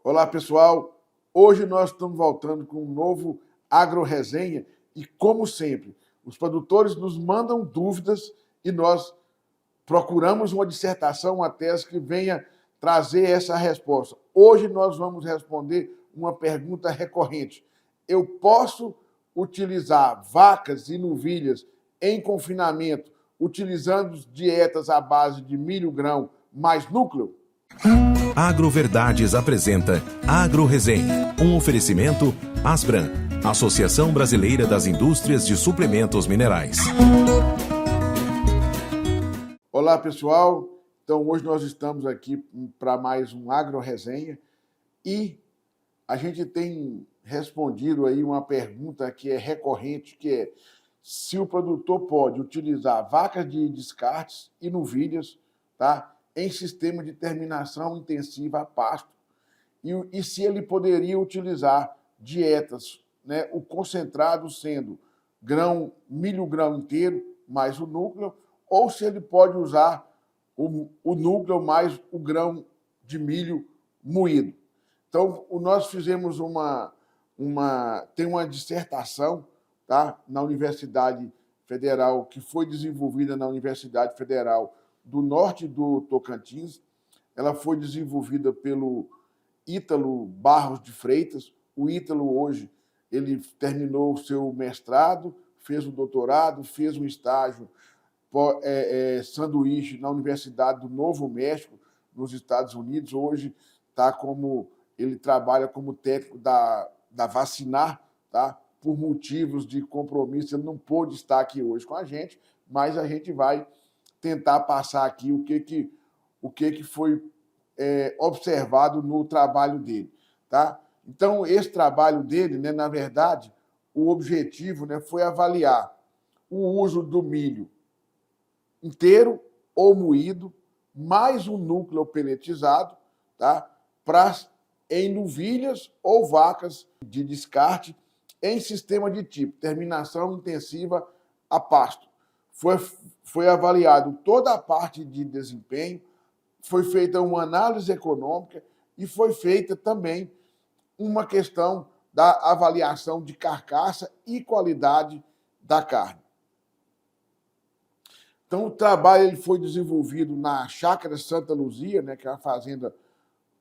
Olá, pessoal. Hoje nós estamos voltando com um novo Agro-Resenha e, como sempre, os produtores nos mandam dúvidas e nós procuramos uma dissertação, uma tese que venha trazer essa resposta. Hoje nós vamos responder uma pergunta recorrente. Eu posso utilizar vacas e novilhas em confinamento utilizando dietas à base de milho grão mais núcleo? Agroverdades apresenta Agro-Resenha, um oferecimento Asbram, Associação Brasileira das Indústrias de Suplementos Minerais. Olá, pessoal. Então, hoje nós estamos aqui para mais um Agro-Resenha e a gente tem respondido aí uma pergunta que é recorrente, que é se o produtor pode utilizar vacas de descartes e novilhas, tá, em sistema de terminação intensiva a pasto, e se ele poderia utilizar dietas, né, o concentrado sendo milho grão inteiro mais o núcleo, ou se ele pode usar o núcleo mais o grão de milho moído. Então, nós fizemos tem uma dissertação, tá, na Universidade Federal, que foi desenvolvida na Universidade Federal do Norte do Tocantins. Ela foi desenvolvida pelo Ítalo Barros de Freitas. O Ítalo, hoje, ele terminou o seu mestrado, fez o doutorado, fez um estágio sanduíche na Universidade do Novo México, nos Estados Unidos. Hoje ele trabalha como técnico da Vacinar, tá? Por motivos de compromisso, ele não pôde estar aqui hoje com a gente, mas a gente vai tentar passar aqui o que foi observado no trabalho dele, tá? Então, esse trabalho dele, né, na verdade, o objetivo, né, foi avaliar o uso do milho inteiro ou moído, mais um núcleo peletizado, tá, em novilhas ou vacas de descarte em sistema de tipo terminação intensiva a pasto. Foi avaliado toda a parte de desempenho, foi feita uma análise econômica e foi feita também uma questão da avaliação de carcaça e qualidade da carne. Então, o trabalho ele foi desenvolvido na Chácara Santa Luzia, né, que é uma fazenda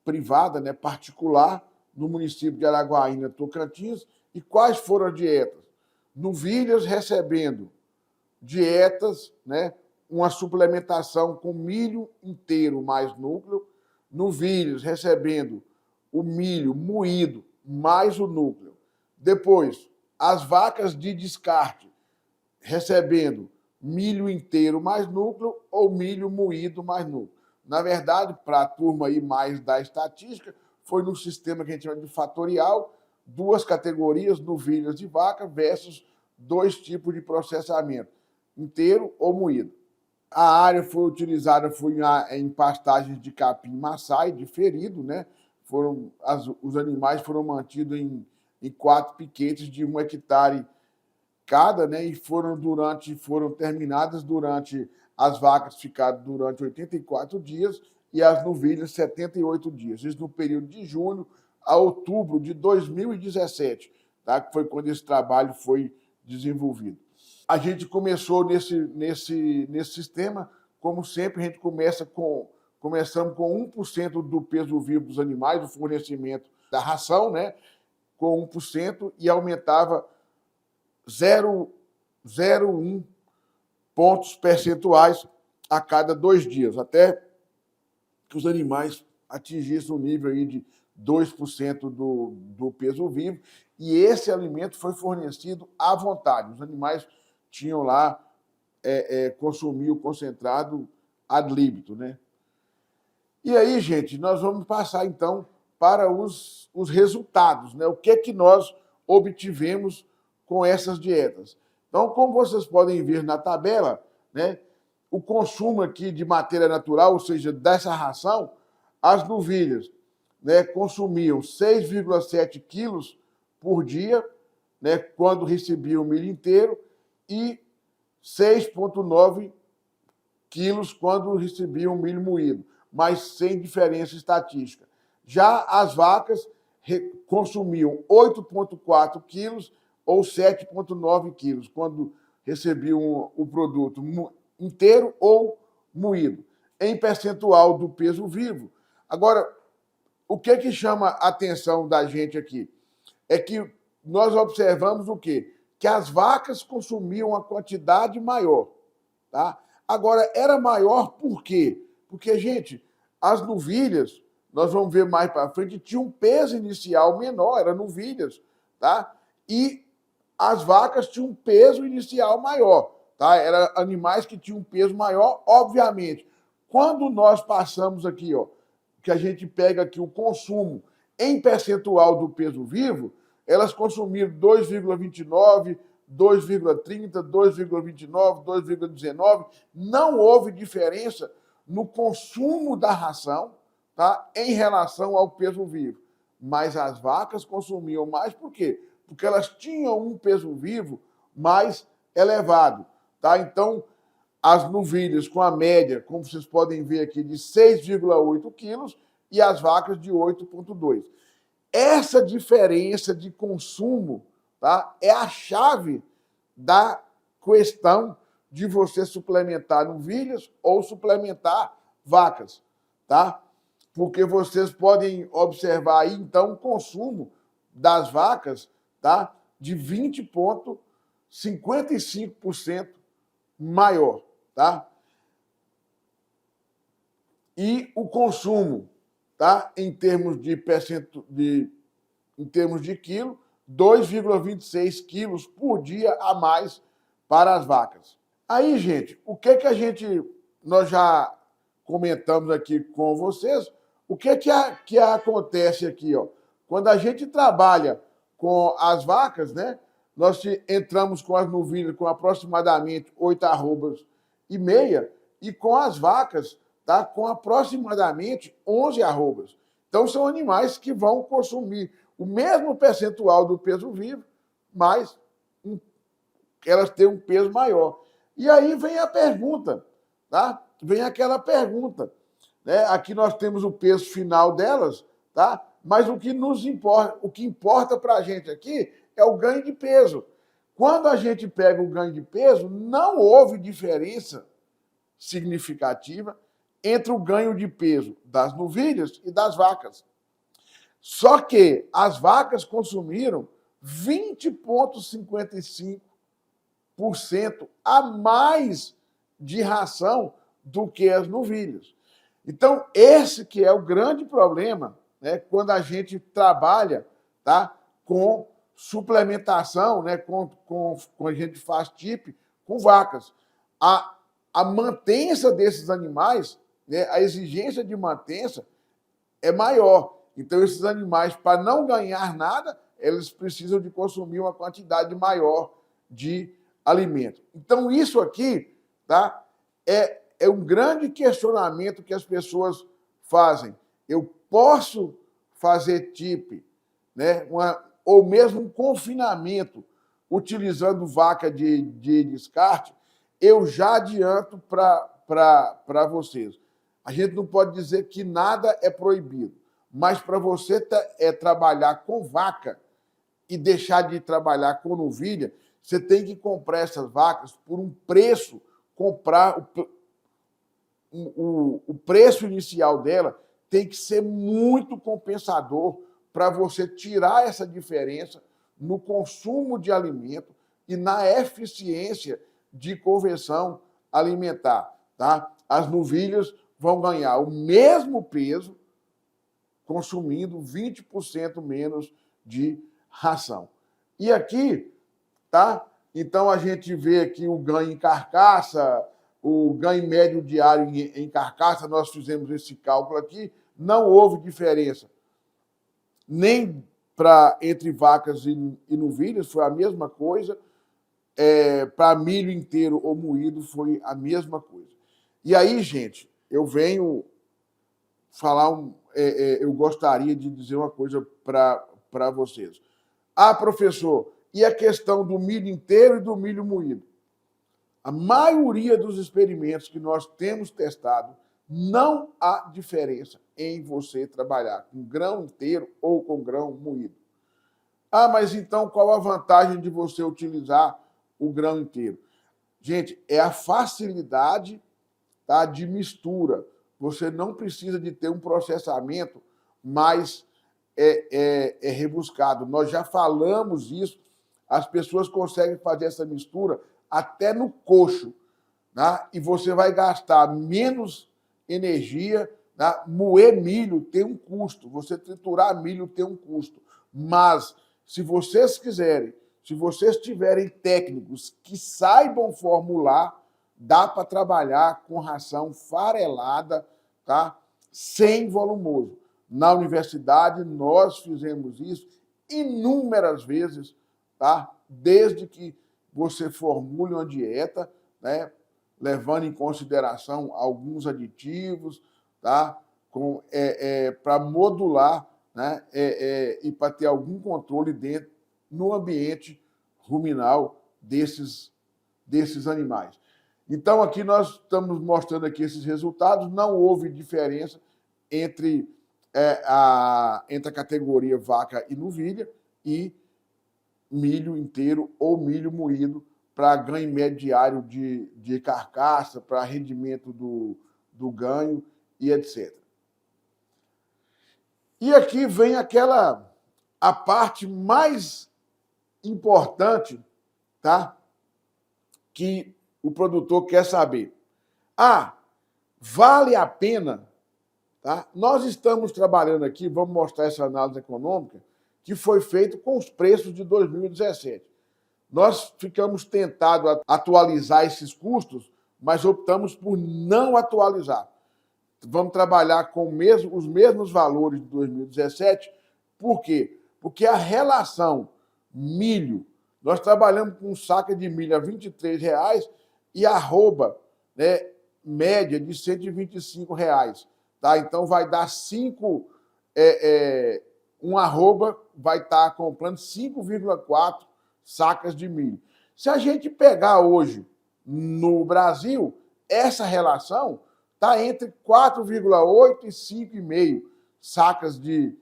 privada, né, particular, no município de Araguaína, Tocantins. E quais foram as dietas? Novilhas recebendo dietas, né, uma suplementação com milho inteiro mais núcleo, novilhas recebendo o milho moído mais o núcleo. Depois, as vacas de descarte recebendo milho inteiro mais núcleo ou milho moído mais núcleo. Na verdade, para a turma aí mais da estatística, foi no sistema que a gente chama de fatorial, duas categorias, novilhas e vaca, versus dois tipos de processamento, inteiro ou moído. A área foi utilizada em pastagens de capim maçai, diferido, né? Os animais foram mantidos em 4 piquetes de 1 hectare cada, né? E foram terminadas durante as vacas ficaram durante 84 dias e as novilhas 78 dias. Isso no período de junho a outubro de 2017, tá? Que foi quando esse trabalho foi desenvolvido. A gente começou nesse sistema, como sempre, a gente começamos com 1% do peso vivo dos animais, do fornecimento da ração, né? Com 1%, e aumentava 0,01 pontos percentuais a cada 2 dias, até que os animais atingissem um nível aí de 2% do peso vivo, e esse alimento foi fornecido à vontade. Os animais tinham lá consumir o concentrado ad libitum, né? E aí, gente, nós vamos passar, então, para os resultados, né? O que nós obtivemos com essas dietas. Então, como vocês podem ver na tabela, né, o consumo aqui de matéria natural, ou seja, dessa ração, as novilhas, né, consumiam 6,7 quilos por dia, né, quando recebiam o milho inteiro, e 6,9 quilos quando recebiam o milho moído, mas sem diferença estatística. Já as vacas consumiam 8,4 quilos ou 7,9 quilos, quando recebiam o produto inteiro ou moído, em percentual do peso vivo. Agora, o que chama a atenção da gente aqui? É que nós observamos o quê? Que as vacas consumiam uma quantidade maior. Tá? Agora, era maior por quê? Porque, gente, as novilhas, nós vamos ver mais para frente, tinham um peso inicial menor, eram novilhas, tá? E as vacas tinham um peso inicial maior, tá? Eram animais que tinham um peso maior, obviamente. Quando nós passamos aqui, ó, que a gente pega aqui o consumo em percentual do peso vivo, elas consumiram 2,29, 2,30, 2,29, 2,19. Não houve diferença no consumo da ração, tá, em relação ao peso vivo. Mas as vacas consumiam mais, por quê? Porque elas tinham um peso vivo mais elevado. Tá? Então, as novilhas com a média, como vocês podem ver aqui, de 6,8 quilos e as vacas de 8,2. Essa diferença de consumo, tá, é a chave da questão de você suplementar novilhas ou suplementar vacas, tá? Porque vocês podem observar aí, então, o consumo das vacas, tá, de 20,55% maior, tá? E o consumo, tá, em termos de quilo, 2,26 quilos por dia a mais para as vacas. Aí, gente, o que nós já comentamos aqui com vocês, o que acontece aqui, ó? Quando a gente trabalha com as vacas, né, nós entramos com as novilhas com aproximadamente 8 arrobas e meia, e com as vacas, tá, com aproximadamente 11 arrobas. Então, são animais que vão consumir o mesmo percentual do peso vivo, mas elas têm um peso maior. E aí vem a pergunta, tá? Vem aquela pergunta, né? Aqui nós temos o peso final delas, tá? Mas o que importa para a gente aqui é o ganho de peso. Quando a gente pega o ganho de peso, não houve diferença significativa entre o ganho de peso das novilhas e das vacas. Só que as vacas consumiram 20,55% a mais de ração do que as novilhas. Então, esse que é o grande problema, né, quando a gente trabalha, tá, com suplementação, né, quando a gente faz TIP com vacas. A mantença desses animais, né, a exigência de mantença é maior. Então, esses animais, para não ganhar nada, eles precisam de consumir uma quantidade maior de alimento. Então, isso aqui, tá, é um grande questionamento que as pessoas fazem. Eu posso fazer TIP, né, ou mesmo um confinamento, utilizando vaca de descarte? Eu já adianto para vocês. A gente não pode dizer que nada é proibido, mas para você trabalhar com vaca e deixar de trabalhar com novilha, você tem que comprar essas vacas por um preço, comprar o preço inicial dela tem que ser muito compensador para você tirar essa diferença no consumo de alimento e na eficiência de conversão alimentar. Tá? As novilhas vão ganhar o mesmo peso consumindo 20% menos de ração. E aqui, tá? Então, a gente vê aqui o ganho em carcaça, o ganho médio diário em carcaça, nós fizemos esse cálculo aqui, não houve diferença nem entre vacas e novilhas, foi a mesma coisa, para milho inteiro ou moído foi a mesma coisa. E aí, gente, eu venho falar, eu gostaria de dizer uma coisa para vocês. Ah, professor, e a questão do milho inteiro e do milho moído? A maioria dos experimentos que nós temos testado Não há diferença em você trabalhar com grão inteiro ou com grão moído. Ah, mas então qual a vantagem de você utilizar o grão inteiro? Gente, é a facilidade, tá, de mistura. Você não precisa de ter um processamento mais rebuscado. Nós já falamos isso. As pessoas conseguem fazer essa mistura até no coxo, tá? E você vai gastar menos energia. Tá? Moer milho tem um custo, você triturar milho tem um custo. Mas, se vocês quiserem, se vocês tiverem técnicos que saibam formular, dá para trabalhar com ração farelada, tá? Sem volumoso. Na universidade, nós fizemos isso inúmeras vezes, tá? Desde que você formule uma dieta, né? Levando em consideração alguns aditivos, tá? Para modular, né? E para ter algum controle dentro no ambiente ruminal desses animais. Então, aqui nós estamos mostrando aqui esses resultados. Não houve diferença entre a categoria vaca e novilha e milho inteiro ou milho moído para ganho médio diário de carcaça, para rendimento do ganho e etc. E aqui vem a parte mais importante, tá? Que o produtor quer saber. Ah, vale a pena? Tá? Nós estamos trabalhando aqui, vamos mostrar essa análise econômica, que foi feita com os preços de 2017. Nós ficamos tentados a atualizar esses custos, mas optamos por não atualizar. Vamos trabalhar com os mesmos valores de 2017. Por quê? Porque a relação milho, nós trabalhamos com saca de milho a R$ 23,00 e arroba, né, média de R$ 125,00. Tá? Então, vai dar um arroba vai estar comprando 5,4 sacas de milho. Se a gente pegar hoje no Brasil, essa relação está entre 4,8 e 5,5 sacas de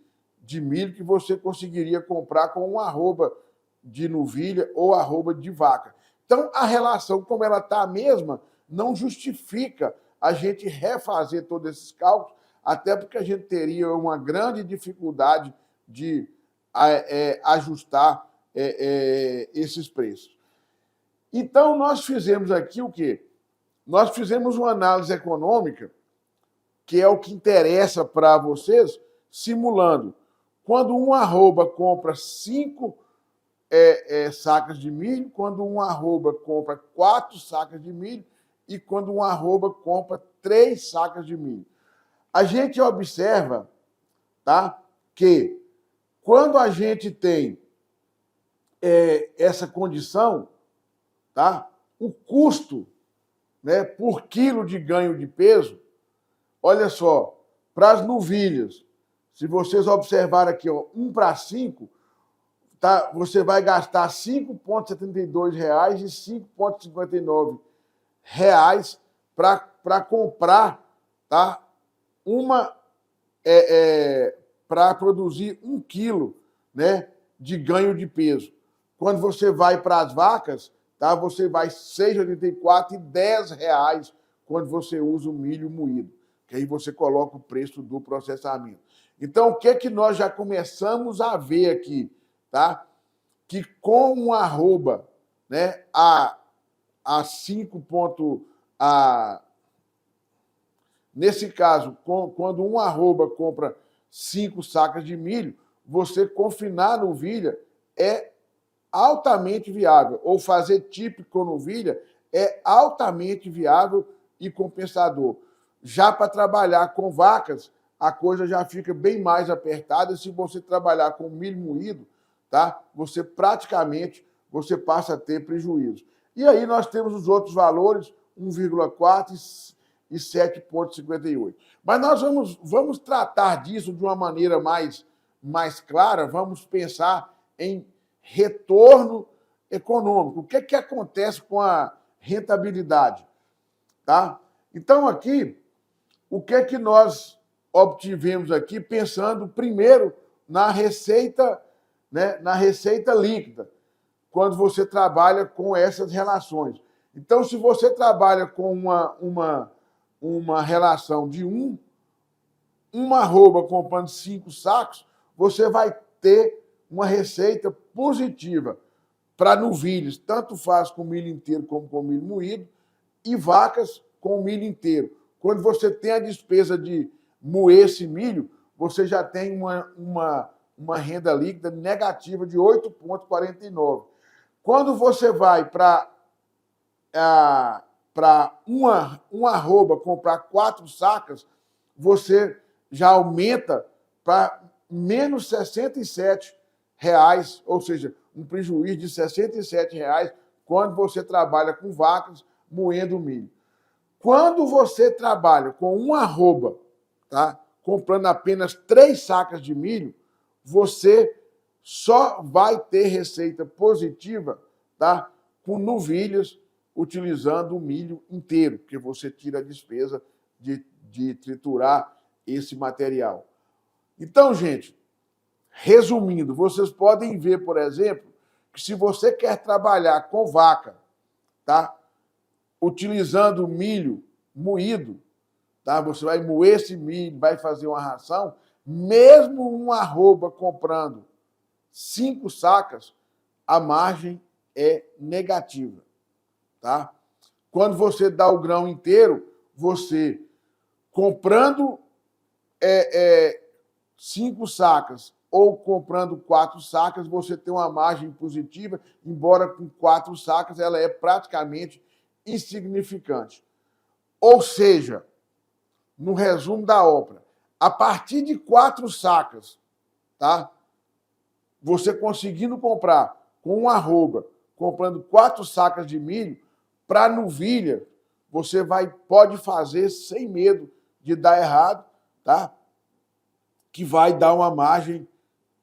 milho que você conseguiria comprar com um arroba de novilha ou arroba de vaca. Então, a relação, como ela está a mesma, não justifica a gente refazer todos esses cálculos, até porque a gente teria uma grande dificuldade de ajustar esses preços. Então, nós fizemos aqui o quê? Nós fizemos uma análise econômica, que é o que interessa para vocês, simulando. Quando um arroba compra 5 sacas de milho, quando um arroba compra 4 sacas de milho e quando um arroba compra 3 sacas de milho. A gente observa, tá, que quando a gente tem essa condição, tá, o custo, né, por quilo de ganho de peso, olha só, para as novilhas, se vocês observarem aqui, ó, 1:5, tá, você vai gastar R$ 5,72 e R$ 5,59 para comprar, tá, para produzir 1 quilo, né, de ganho de peso. Quando você vai para as vacas, tá, você vai R$ 6,84 e R$ 10 quando você usa o milho moído, que aí você coloca o preço do processamento. Então, o que nós já começamos a ver aqui? Tá? Que com um arroba, né, nesse caso, quando um arroba compra 5 sacas de milho, você confinar a novilha é altamente viável, ou fazer típico com novilha é altamente viável e compensador. Já para trabalhar com vacas, a coisa já fica bem mais apertada. Se você trabalhar com milho moído, tá? Você praticamente passa a ter prejuízo. E aí nós temos os outros valores, 1,4 e 7,58. Mas nós vamos tratar disso de uma maneira mais clara, vamos pensar em retorno econômico. O que acontece com a rentabilidade? Tá? Então, aqui, o que é que nós obtivemos aqui, pensando primeiro na receita, né, na receita líquida, quando você trabalha com essas relações. Então, se você trabalha com uma relação de uma arroba comprando 5 sacos, você vai ter uma receita positiva para novilhos, tanto faz com milho inteiro como com milho moído, e vacas com milho inteiro. Quando você tem a despesa de moer esse milho, você já tem uma renda líquida negativa de 8,49. Quando você vai para uma arroba comprar 4 sacas, você já aumenta para menos R$ 67, ou seja, um prejuízo de R$ 67 quando você trabalha com vacas moendo milho. Quando você trabalha com uma arroba, tá, comprando apenas 3 sacas de milho, você só vai ter receita positiva, tá, com novilhas, utilizando o milho inteiro, porque você tira a despesa de triturar esse material. Então, gente, resumindo, vocês podem ver, por exemplo, que se você quer trabalhar com vaca, tá, utilizando milho moído, tá, você vai moer esse milho, vai fazer uma ração, mesmo uma arroba comprando 5 sacas, a margem é negativa. Tá? Quando você dá o grão inteiro, você comprando 5 sacas ou comprando 4 sacas, você tem uma margem positiva, embora com 4 sacas ela é praticamente insignificante. Ou seja, no resumo da obra, a partir de 4 sacas, tá? Você conseguindo comprar com uma arroba, comprando 4 sacas de milho, para novilha, você pode fazer sem medo de dar errado, tá? Que vai dar uma margem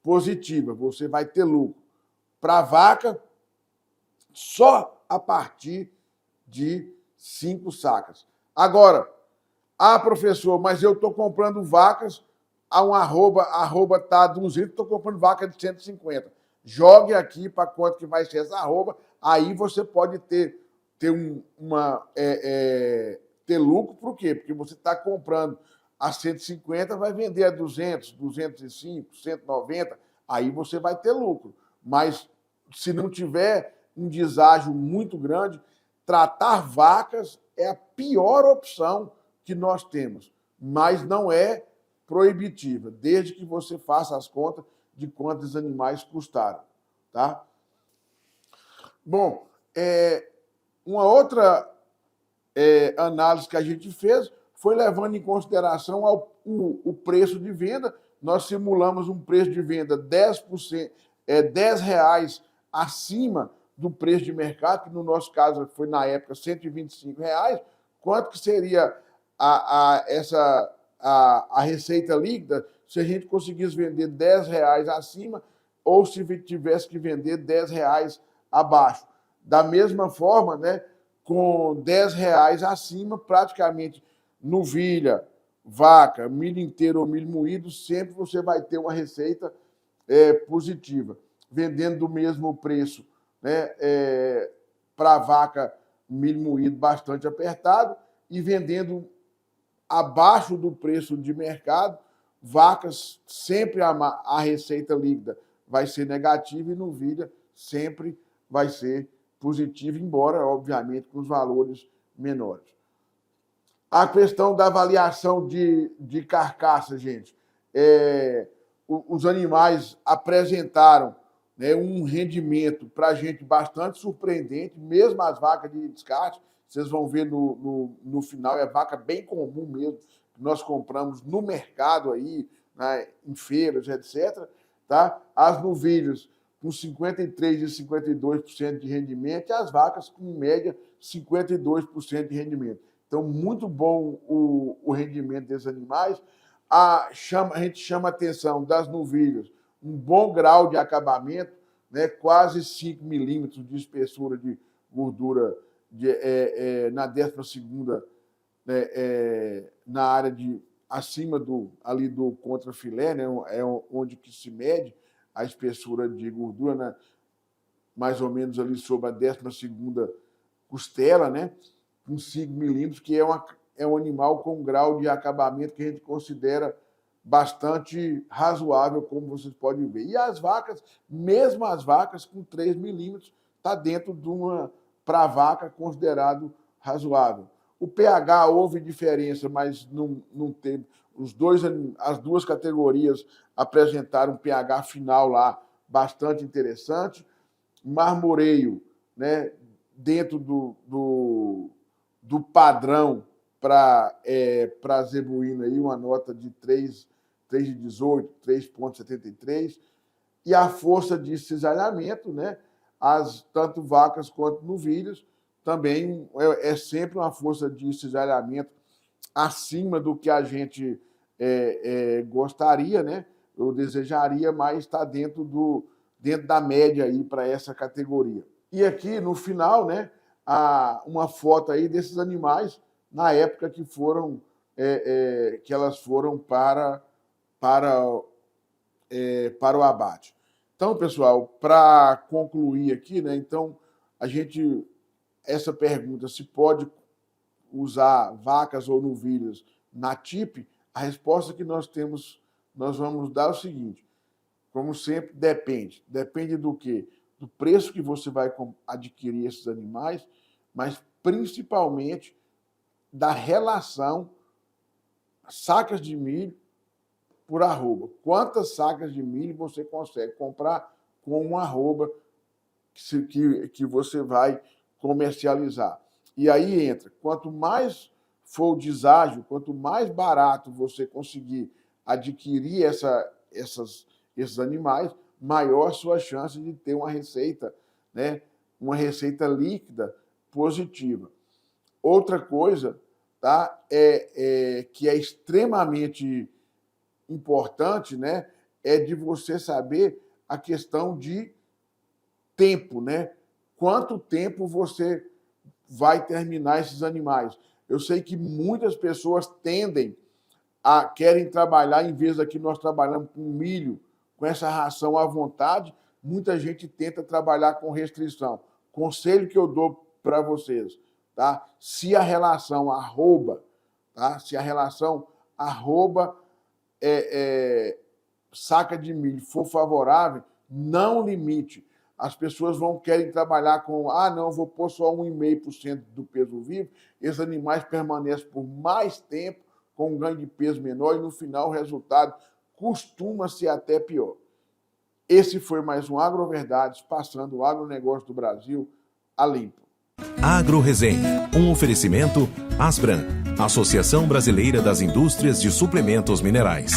positiva, você vai ter lucro. Para vaca, só a partir de 5 sacas. Agora, professor, mas eu estou comprando vacas a uma arroba está a 200, estou comprando vaca de 150. Jogue aqui para quanto que vai ser essa arroba, aí você pode ter lucro. Por quê? Porque você está comprando a 150, vai vender a 200, 205, 190, aí você vai ter lucro. Mas se não tiver um deságio muito grande, tratar vacas é a pior opção que nós temos, mas não é proibitiva, desde que você faça as contas de quantos animais custaram. Tá? Bom, uma outra análise que a gente fez foi levando em consideração o preço de venda. Nós simulamos um preço de venda 10%, R$10 acima do preço de mercado, que no nosso caso foi, na época, R$125. Quanto que seria a receita líquida se a gente conseguisse vender R$10 acima ou se tivesse que vender R$10 abaixo? Da mesma forma, né, com R$10 acima, praticamente novilha, vaca, milho inteiro ou milho moído, sempre você vai ter uma receita positiva. Vendendo do mesmo preço, né, para a vaca, milho moído bastante apertado, e vendendo abaixo do preço de mercado, vacas, sempre a receita líquida vai ser negativa e novilha sempre vai ser positiva, embora, obviamente, com os valores menores. A questão da avaliação de carcaça, gente. Os animais apresentaram, né, um rendimento para a gente bastante surpreendente, mesmo as vacas de descarte. Vocês vão ver no final, é vaca bem comum mesmo, que nós compramos no mercado aí, né, em feiras, etc. Tá? As novilhas com 53% e 52% de rendimento, e as vacas com, em média, 52% de rendimento. Então, muito bom o rendimento desses animais. A gente chama a atenção das novilhas, um bom grau de acabamento, né, quase 5 milímetros de espessura de gordura na 12ª, né, na área de acima ali do contrafilé, né? É onde que se mede a espessura de gordura, né? Mais ou menos ali sobre a 12ª costela, né? Com 5 milímetros, que é um animal com um grau de acabamento que a gente considera bastante razoável, como vocês podem ver. E as vacas, mesmo as vacas com 3 milímetros, está dentro de para a vaca, considerado razoável. O pH houve diferença, mas não teve. As duas categorias apresentaram um pH final lá bastante interessante. Marmoreio, né, dentro do padrão para a zebuína, aí, uma nota de 3,18, 3,73. E a força de cisalhamento, né, tanto vacas quanto novilhos, também é sempre uma força de cisalhamento acima do que a gente gostaria, né? Eu desejaria, mas está dentro da média aí para essa categoria. E aqui, no final, né, uma foto aí desses animais na época que elas foram para o abate. Então, pessoal, para concluir aqui, né, então, essa pergunta, se pode usar vacas ou novilhas na TIP, a resposta que nós vamos dar é o seguinte: como sempre, depende. Depende do quê? Do preço que você vai adquirir esses animais, mas principalmente da relação sacas de milho por arroba. Quantas sacas de milho você consegue comprar com uma arroba que você vai comercializar? E aí entra, quanto mais for o deságio, quanto mais barato você conseguir adquirir esses animais, maior a sua chance de ter uma receita, né? Uma receita líquida positiva. Outra coisa, tá? Que é extremamente importante, né? É de você saber a questão de tempo, né? Quanto tempo você vai terminar esses animais? Eu sei que muitas pessoas querem trabalhar, em vez daqui nós trabalhamos com milho, com essa ração à vontade, muita gente tenta trabalhar com restrição. Conselho que eu dou para vocês, tá? Se a relação arroba, tá? Se a relação arroba saca de milho for favorável, não limite. As pessoas querem trabalhar com, não, vou pôr só 1,5% do peso vivo, esses animais permanecem por mais tempo, com um ganho de peso menor, e no final o resultado costuma ser até pior. Esse foi mais um AgroVerdades, passando o agronegócio do Brasil a limpo. AgroResenha, um oferecimento Asbram, Associação Brasileira das Indústrias de Suplementos Minerais.